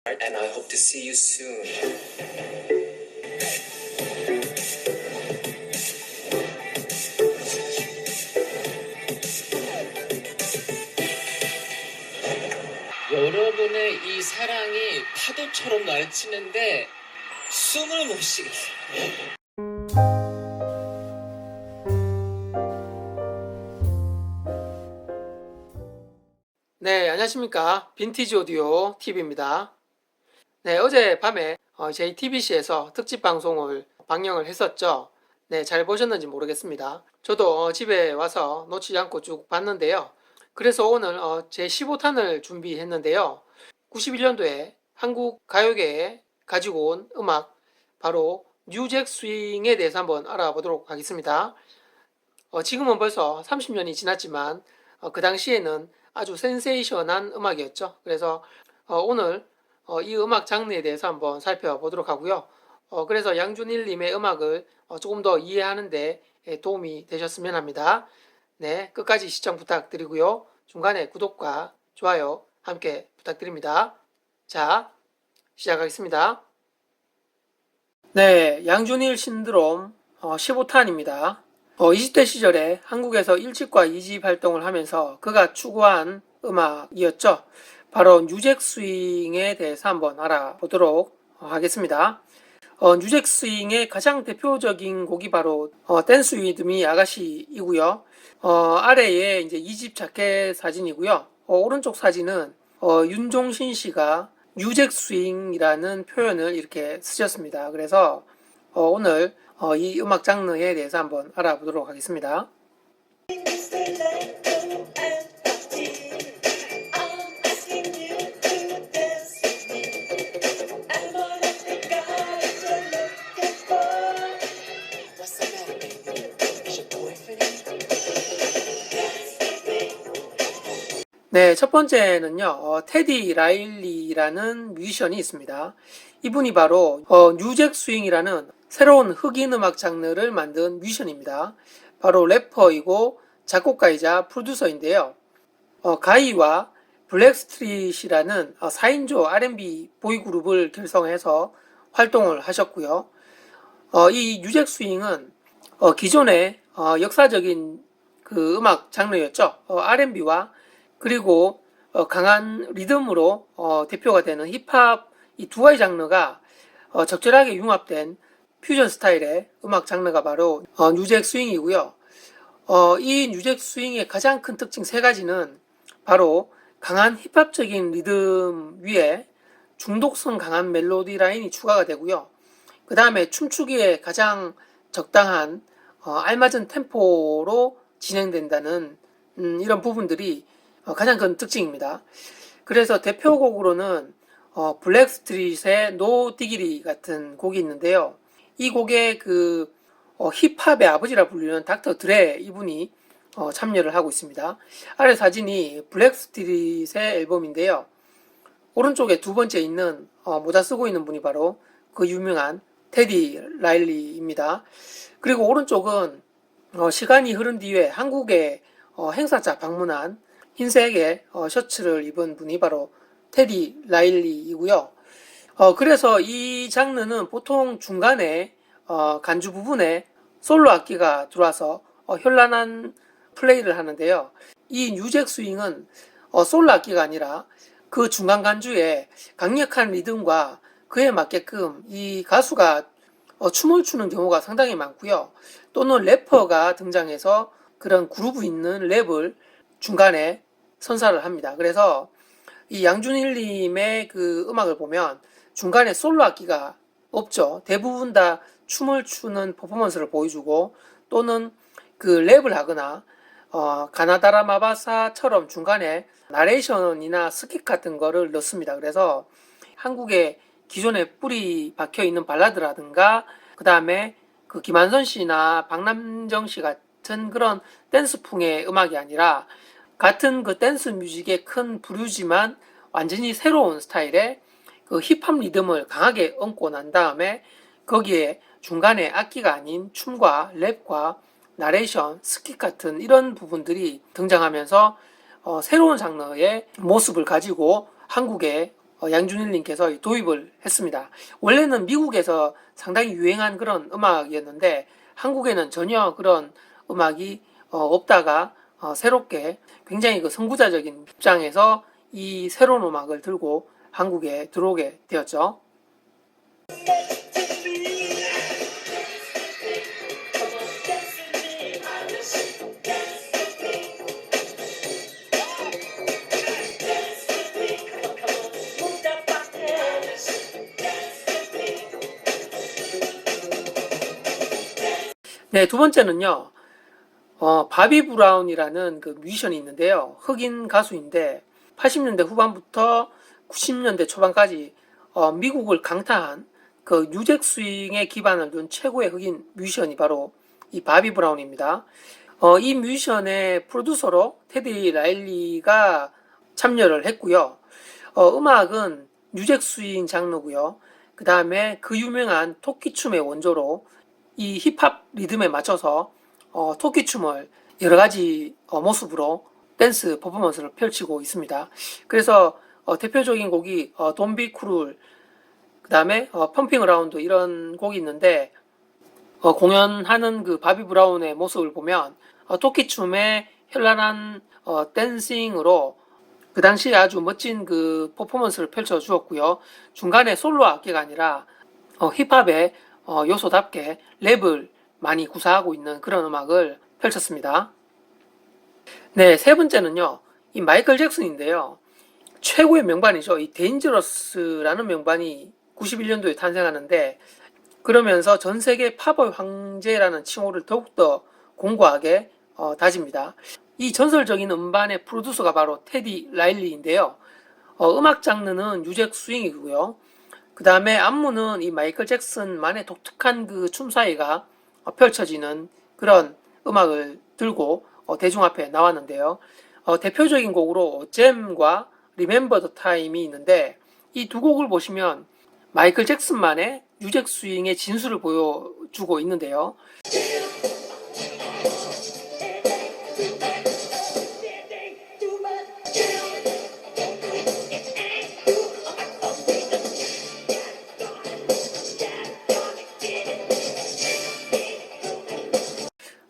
And I hope to see you soon. 여러분의 이 사랑이 파도처럼 나를 치는데 숨을 못 쉬겠어요. 네, 안녕하십니까. 빈티지 오디오 TV입니다. 네, 어제 밤에 JTBC에서 특집 방송을 방영을 했었죠. 네, 잘 보셨는지 모르겠습니다. 저도 집에 와서 놓치지 않고 쭉 봤는데요. 그래서 오늘 제 15탄을 준비했는데요. 91년도에 한국 가요계에 가지고 온 음악, 바로 뉴잭 스윙에 대해서 한번 알아보도록 하겠습니다. 지금은 벌써 30년이 지났지만 그 당시에는 아주 센세이션한 음악이었죠. 그래서 오늘 이 음악 장르에 대해서 한번 살펴보도록 하고요. 그래서 양준일님의 음악을 조금 더 이해하는 데 도움이 되셨으면 합니다. 네, 끝까지 시청 부탁드리고요. 중간에 구독과 좋아요 함께 부탁드립니다. 자, 시작하겠습니다. 네, 양준일 신드롬 15탄입니다. 20대 시절에 한국에서 1집과 2집 활동을 하면서 그가 추구한 음악이었죠. 바로 뉴잭 스윙에 대해서 한번 알아보도록 하겠습니다. 뉴잭 스윙의 가장 대표적인 곡이 바로 댄스 위드 미 아가씨이고요. 아래에 이제 2집 자켓 사진이고요. 오른쪽 사진은 윤종신 씨가 뉴잭 스윙이라는 표현을 이렇게 쓰셨습니다. 그래서 오늘 이 음악 장르에 대해서 한번 알아보도록 하겠습니다. 네, 첫 번째는요, 테디 라일리라는 뮤지션이 있습니다. 이분이 바로 뉴잭 스윙이라는 새로운 흑인 음악 장르를 만든 뮤지션입니다. 바로 래퍼이고 작곡가이자 프로듀서인데요. 가이와 블랙스트릿이라는 4인조 R&B 보이그룹을 결성해서 활동을 하셨고요. 이 뉴잭 스윙은 기존의 역사적인 그 음악 장르였죠. R&B와 그리고 강한 리듬으로 대표가 되는 힙합 이 두 가지 장르가 적절하게 융합된 퓨전 스타일의 음악 장르가 바로 뉴잭 스윙이고요. 이 뉴잭 스윙의 가장 큰 특징 세 가지는 바로 강한 힙합적인 리듬 위에 중독성 강한 멜로디 라인이 추가가 되고요. 그 다음에 춤추기에 가장 적당한 알맞은 템포로 진행된다는 이런 부분들이 가장 큰 특징입니다. 그래서 대표곡으로는 블랙스트릿의 노 디기리 같은 곡이 있는데요. 이 곡에 그 힙합의 아버지라 불리는 닥터 드레 이분이 참여를 하고 있습니다. 아래 사진이 블랙스트릿의 앨범인데요. 오른쪽에 두 번째 있는 모자 쓰고 있는 분이 바로 그 유명한 테디 라일리입니다. 그리고 오른쪽은 시간이 흐른 뒤에 한국에 행사차 방문한 흰색의 셔츠를 입은 분이 바로 테디 라일리이고요. 그래서 이 장르는 보통 중간에 간주 부분에 솔로 악기가 들어와서 현란한 플레이를 하는데요. 이 뉴잭 스윙은 솔로 악기가 아니라 그 중간 간주에 강력한 리듬과 그에 맞게끔 이 가수가 춤을 추는 경우가 상당히 많고요. 또는 래퍼가 등장해서 그런 그루브 있는 랩을 중간에 선사를 합니다. 그래서 이 양준일님의 그 음악을 보면 중간에 솔로 악기가 없죠. 대부분 다 춤을 추는 퍼포먼스를 보여주고 또는 그 랩을 하거나 가나다라 마바사처럼 중간에 나레이션이나 스킵 같은 거를 넣습니다. 그래서 한국의 기존에 뿌리 박혀 있는 발라드라든가 그 다음에 그 김한선 씨나 박남정 씨 같은 그런 댄스풍의 음악이 아니라 같은 그 댄스 뮤직의 큰 부류지만 완전히 새로운 스타일의 그 힙합 리듬을 강하게 얹고 난 다음에 거기에 중간에 악기가 아닌 춤과 랩과 나레이션, 스킵 같은 이런 부분들이 등장하면서 새로운 장르의 모습을 가지고 한국에 양준일님께서 도입을 했습니다. 원래는 미국에서 상당히 유행한 그런 음악이었는데 한국에는 전혀 그런 음악이 없다가 새롭게 굉장히 그 선구자적인 입장에서 이 새로운 음악을 들고 한국에 들어오게 되었죠. 네, 두 번째는요. 바비 브라운이라는 그 뮤지션이 있는데요. 흑인 가수인데 80년대 후반부터 90년대 초반까지 미국을 강타한 그 뉴잭 스윙에 기반을 둔 최고의 흑인 뮤지션이 바로 이 바비 브라운입니다. 이 뮤지션의 프로듀서로 테디 라일리가 참여를 했고요. 음악은 뉴잭 스윙 장르고요. 그 다음에 그 유명한 토끼춤의 원조로 이 힙합 리듬에 맞춰서 토끼춤을 여러 가지 모습으로 댄스 퍼포먼스를 펼치고 있습니다. 그래서 대표적인 곡이 Don't Be Cruel, 그 다음에 펌핑 어라운드 이런 곡이 있는데 공연하는 그 바비 브라운의 모습을 보면 토끼춤의 현란한 댄싱으로 그 당시에 아주 멋진 그 퍼포먼스를 펼쳐 주었고요. 중간에 솔로 악기가 아니라 힙합의 요소답게 랩을 많이 구사하고 있는 그런 음악을 펼쳤습니다. 네, 세 번째는요. 이 마이클 잭슨인데요. 최고의 명반이죠. 이 데인저러스라는 명반이 91년도에 탄생하는데 그러면서 전 세계 팝의 황제라는 칭호를 더욱더 공고하게 다집니다. 이 전설적인 음반의 프로듀서가 바로 테디 라일리인데요. 음악 장르는 뉴잭 스윙이고요. 그 다음에 안무는 이 마이클 잭슨만의 독특한 그 춤사위가 펼쳐지는 그런 음악을 들고 대중 앞에 나왔는데요. 대표적인 곡으로 잼과 Remember the Time이 있는데 이 두 곡을 보시면 마이클 잭슨만의 뉴잭 스윙의 진수를 보여주고 있는데요.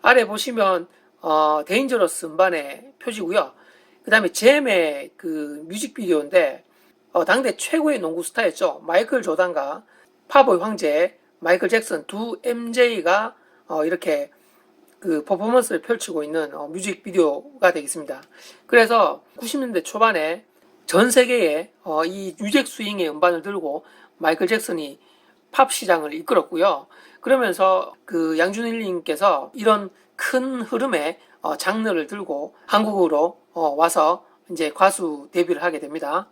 아래 보시면 데인저러스 음반의 표지고요. 그 다음에 잼의 그 뮤직비디오인데 당대 최고의 농구 스타였죠. 마이클 조단과 팝의 황제 마이클 잭슨 두 MJ가 이렇게 그 퍼포먼스를 펼치고 있는 뮤직비디오가 되겠습니다. 그래서 90년대 초반에 전 세계에 이 뉴잭 스윙의 음반을 들고 마이클 잭슨이 팝 시장을 이끌었고요. 그러면서 그 양준일님께서 이런 큰 흐름의 장르를 들고 한국으로 와서 이제 가수 데뷔를 하게 됩니다.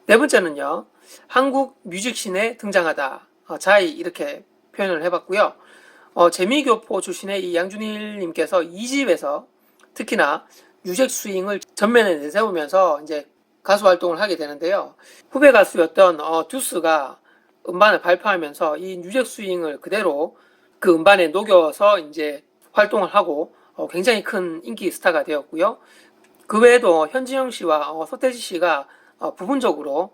네 번째는요. 한국 뮤직씬에 등장하다. 자이 이렇게 표현을 해봤고요. 재미교포 출신의 이 양준일님께서 이 집에서 특히나 뉴잭 스윙을 전면에 내세우면서 이제 가수 활동을 하게 되는데요. 후배 가수였던 듀스가 음반을 발표하면서 이 뉴잭 스윙을 그대로 그 음반에 녹여서 이제 활동을 하고 굉장히 큰 인기 스타가 되었고요. 그 외에도 현진영 씨와 서태지 씨가 부분적으로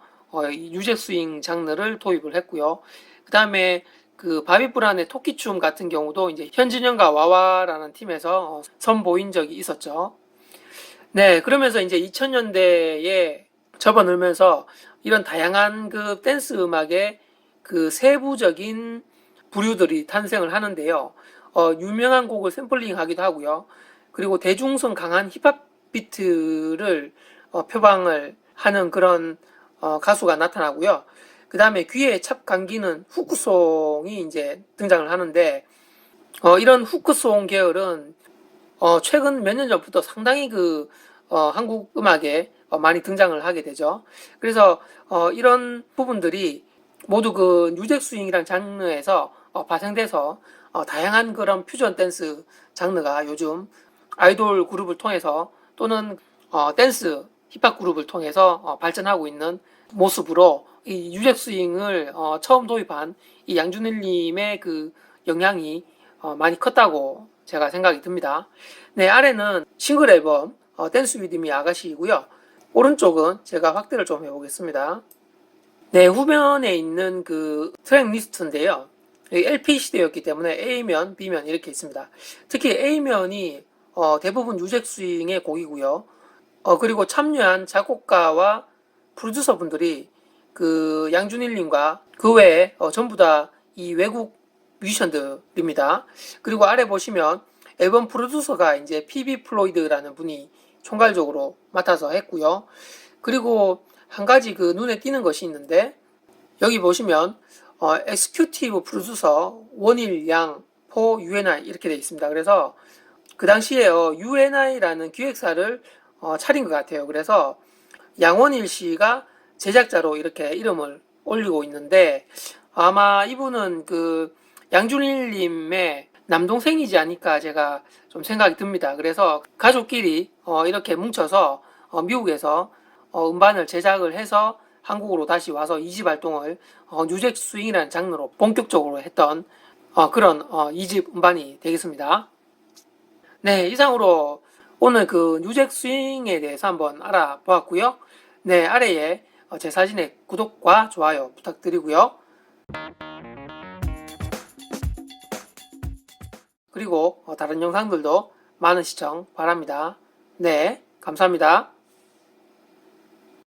이 뉴잭 스윙 장르를 도입을 했고요. 그 다음에 그 바비 브라운의 토끼춤 같은 경우도 이제 현진영과 와와라는 팀에서 선보인 적이 있었죠. 네, 그러면서 이제 2000년대에 접어들면서 이런 다양한 그 댄스 음악의 그 세부적인 부류들이 탄생을 하는데요. 유명한 곡을 샘플링 하기도 하고요. 그리고 대중성 강한 힙합 비트를 표방을 하는 그런 가수가 나타나고요. 그 다음에 귀에 찹 감기는 후크송이 이제 등장을 하는데 이런 후크송 계열은 최근 몇 년 전부터 상당히 그 한국 음악에 많이 등장을 하게 되죠. 그래서 이런 부분들이 모두 그 뉴잭 스윙이란 장르에서 파생돼서 다양한 그런 퓨전 댄스 장르가 요즘 아이돌 그룹을 통해서 또는 댄스 힙합 그룹을 통해서 발전하고 있는 모습으로 이 뉴잭 스윙을 처음 도입한 이 양준일님의 그 영향이 많이 컸다고 제가 생각이 듭니다. 네, 아래는 싱글 앨범 댄스 위드 미 아가씨이고요. 오른쪽은 제가 확대를 좀 해보겠습니다. 네, 후면에 있는 그 트랙 리스트인데요. LP 시대였기 때문에 A면, B면 이렇게 있습니다. 특히 A면이 대부분 유잭 스윙의 곡이고요. 그리고 참여한 작곡가와 프로듀서 분들이 그 양준일님과 그 외에 전부 다 이 외국 뮤지션들입니다. 그리고 아래 보시면 앨범 프로듀서가 이제 PB 플로이드라는 분이 총괄적으로 맡아서 했고요. 그리고 한 가지 그 눈에 띄는 것이 있는데 여기 보시면 엑스큐티브 프로듀서 원일 양 포 UNI 이렇게 되어 있습니다. 그래서 그 당시에 UNI라는 기획사를 차린 것 같아요. 그래서 양원일 씨가 제작자로 이렇게 이름을 올리고 있는데 아마 이분은 그 양준일님의 남동생이지 않을까 제가 좀 생각이 듭니다. 그래서 가족끼리 이렇게 뭉쳐서 미국에서 음반을 제작을 해서 한국으로 다시 와서 2집 활동을 뉴잭 스윙이라는 장르로 본격적으로 했던 그런 2집 음반이 되겠습니다. 네, 이상으로 오늘 그 뉴잭 스윙에 대해서 한번 알아보았고요. 네, 아래에 제 사진에 구독과 좋아요 부탁드리고요. 그리고 다른 영상들도 많은 시청 바랍니다. 네, 감사합니다.